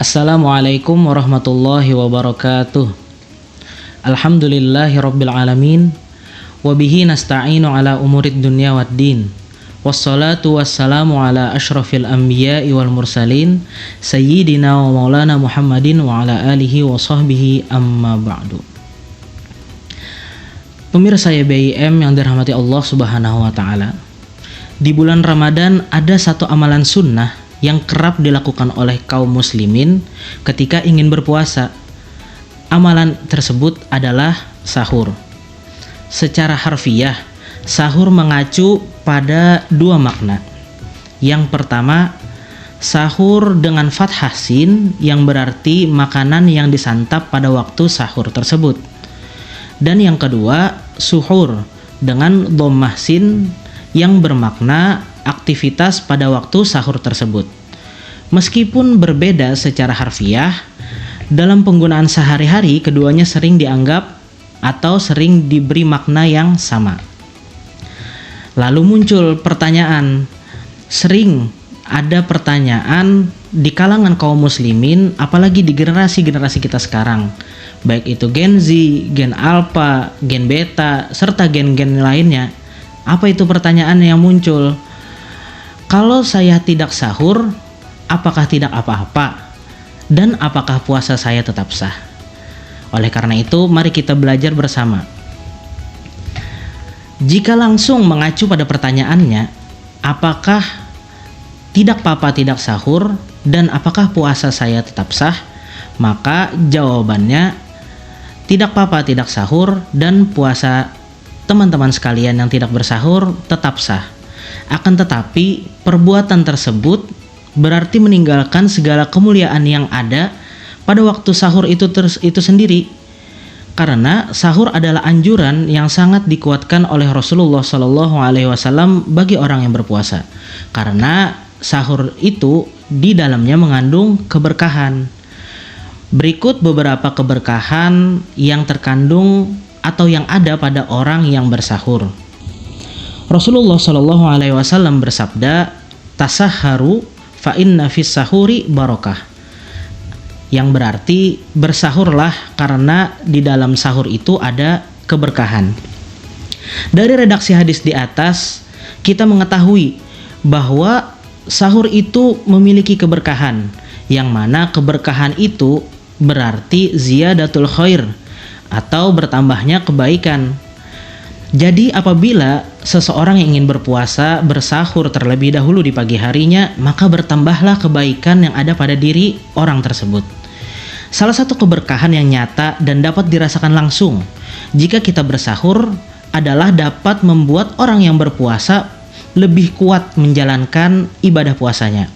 Assalamualaikum warahmatullahi wabarakatuh. Alhamdulillahi rabbil alamin. Wabihi nasta'inu ala umurid dunya waddin. Wassalatu wassalamu ala ashrafil anbiya'i wal mursalin Sayyidina wa maulana Muhammadin wa ala alihi wa sahbihi amma ba'du. Pemirsa YBIM yang dirahmati Allah subhanahu wa ta'ala, di bulan Ramadan ada satu amalan sunnah yang kerap dilakukan oleh kaum muslimin ketika ingin berpuasa. Amalan tersebut adalah sahur. Secara harfiah, sahur mengacu pada dua makna. Yang pertama, sahur dengan fathah sin yang berarti makanan yang disantap pada waktu sahur tersebut. Dan yang kedua, suhur dengan dhammah sin yang bermakna aktivitas pada waktu sahur tersebut. Meskipun berbeda secara harfiah, dalam penggunaan sehari-hari keduanya sering dianggap atau sering diberi makna yang sama. Lalu muncul pertanyaan, sering ada pertanyaan di kalangan kaum muslimin, apalagi di generasi-generasi kita sekarang, baik itu Gen Z, Gen Alpha, Gen Beta, serta gen-gen lainnya. Apa itu pertanyaan yang muncul? Kalau saya tidak sahur, apakah tidak apa-apa? Dan apakah puasa saya tetap sah? Oleh karena itu, mari kita belajar bersama. Jika langsung mengacu pada pertanyaannya, apakah tidak apa-apa tidak sahur dan apakah puasa saya tetap sah? Maka jawabannya tidak apa-apa tidak sahur dan puasa teman-teman sekalian yang tidak bersahur tetap sah. Akan tetapi perbuatan tersebut berarti meninggalkan segala kemuliaan yang ada pada waktu sahur itu sendiri. Karena sahur adalah anjuran yang sangat dikuatkan oleh Rasulullah SAW bagi orang yang berpuasa. Karena sahur itu di dalamnya mengandung keberkahan. Berikut beberapa keberkahan yang terkandung atau yang ada pada orang yang bersahur. Rasulullah SAW bersabda, "Tasahharu fa inna fis sahuri barakah." Yang berarti bersahurlah karena di dalam sahur itu ada keberkahan. Dari redaksi hadis di atas kita mengetahui bahwa sahur itu memiliki keberkahan, yang mana keberkahan itu berarti ziyadatul khair atau bertambahnya kebaikan. Jadi apabila seseorang yang ingin berpuasa bersahur terlebih dahulu di pagi harinya, maka bertambahlah kebaikan yang ada pada diri orang tersebut. Salah satu keberkahan yang nyata dan dapat dirasakan langsung jika kita bersahur adalah dapat membuat orang yang berpuasa lebih kuat menjalankan ibadah puasanya.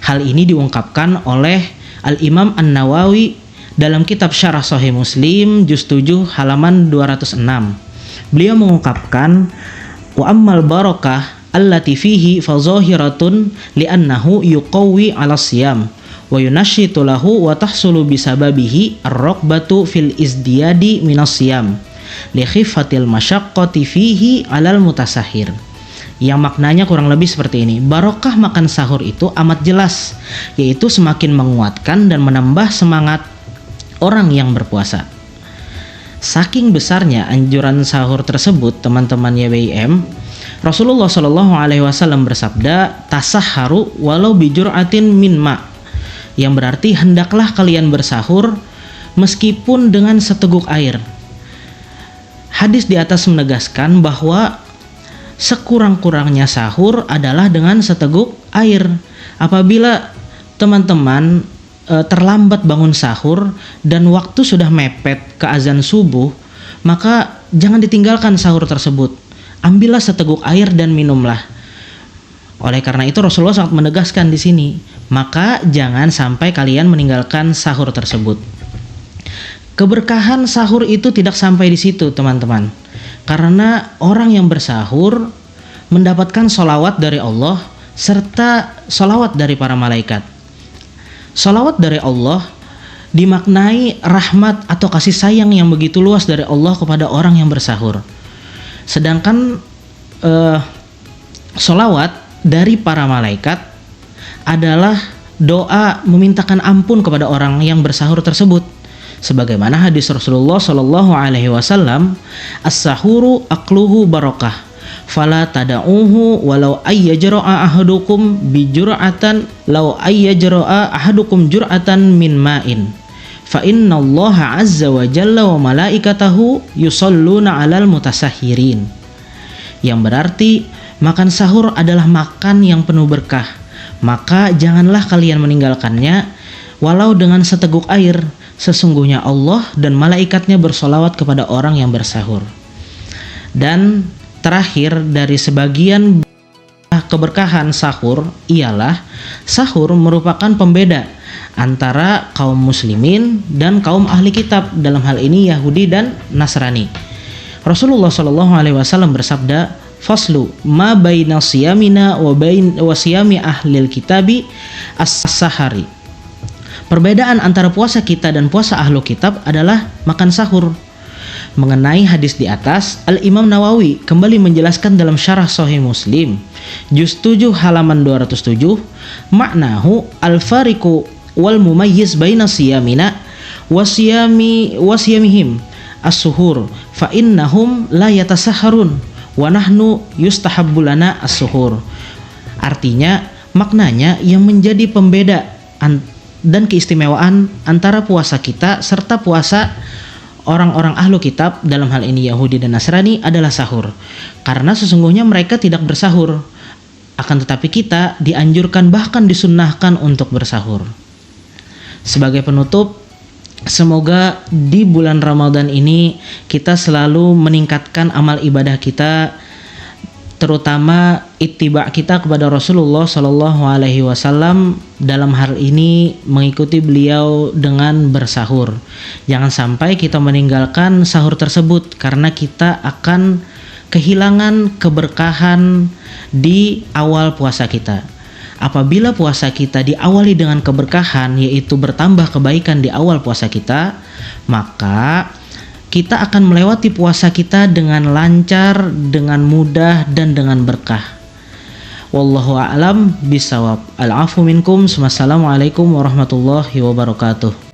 Hal ini diungkapkan oleh Al-Imam An-Nawawi dalam kitab Syarah Sahih Muslim juz 7 halaman 206. Beliau mengungkapkan, wa ammal barakah allati fihi fa zahiratun li'annahu yuqawwi 'ala siyam wa yunashitu lahu wa tahsulu bisababihi ar-raqbatu fil izdiyadi minas siyam li khifatil masyaqqati fihi 'alal mutasahhir. Yang maknanya kurang lebih seperti ini. Barokah makan sahur itu amat jelas, yaitu semakin menguatkan dan menambah semangat orang yang berpuasa. Saking besarnya anjuran sahur tersebut, teman-teman YBIM, Rasulullah SAW bersabda, "Tasahharu walau bijur'atin min ma", yang berarti hendaklah kalian bersahur meskipun dengan seteguk air. Hadis di atas menegaskan bahwa sekurang-kurangnya sahur adalah dengan seteguk air. Apabila teman-teman terlambat bangun sahur dan waktu sudah mepet ke azan subuh, maka jangan ditinggalkan sahur tersebut. Ambillah seteguk air dan minumlah. Oleh karena itu Rasulullah sangat menegaskan di sini, maka jangan sampai kalian meninggalkan sahur tersebut. Keberkahan sahur itu tidak sampai di situ, teman-teman. Karena orang yang bersahur mendapatkan sholawat dari Allah serta sholawat dari para malaikat. Sholawat dari Allah dimaknai rahmat atau kasih sayang yang begitu luas dari Allah kepada orang yang bersahur. Sedangkan sholawat dari para malaikat adalah doa memintakan ampun kepada orang yang bersahur tersebut. Sebagaimana hadis Rasulullah Shallallahu Alaihi Wasallam, as-sahuru akluhu barokah, fala tada'uhu walau ayyajra'a ahadukum bijur'atan law ayyajra'a ahadukum jur'atan min ma'in, fa inna Allah azza wa jalla wa malaikatahu yusalluna 'alal mutasahhirin. Yang berarti makan sahur adalah makan yang penuh berkah, maka janganlah kalian meninggalkannya walau dengan seteguk air. Sesungguhnya Allah dan malaikatnya bersolawat kepada orang yang bersahur. Dan terakhir dari sebagian keberkahan sahur ialah sahur merupakan pembeda antara kaum muslimin dan kaum ahli kitab, dalam hal ini Yahudi dan Nasrani. Rasulullah Shallallahu Alaihi Wasallam bersabda, faslu ma baina siyamina wa siyami ahlil kitabi as-sahari. Perbedaan antara puasa kita dan puasa ahlu kitab adalah makan sahur. Mengenai hadis di atas, Al-Imam Nawawi kembali menjelaskan dalam Syarah Sahih Muslim juz 7 halaman 207, maknahu al-fariqu wal mumayyiz baina siyamina wa siyamihim as-suhur fa innahum la yatasahharun wa nahnu yustahabbu lana as-suhur. Artinya, maknanya yang menjadi pembeda dan keistimewaan antara puasa kita serta puasa orang-orang ahlu kitab, dalam hal ini Yahudi dan Nasrani, adalah sahur. Karena sesungguhnya mereka tidak bersahur, akan tetapi kita dianjurkan bahkan disunnahkan untuk bersahur. Sebagai penutup, semoga di bulan Ramadan ini kita selalu meningkatkan amal ibadah kita, terutama ittiba kita kepada Rasulullah Shallallahu Alaihi Wasallam, dalam hal ini mengikuti beliau dengan bersahur. Jangan sampai kita meninggalkan sahur tersebut karena kita akan kehilangan keberkahan di awal puasa kita. Apabila puasa kita diawali dengan keberkahan, yaitu bertambah kebaikan di awal puasa kita, maka kita akan melewati puasa kita dengan lancar, dengan mudah, dan dengan berkah. Wallahu a'lam bishawab. Al-afu minkum. Wassalamualaikum warahmatullahi wabarakatuh.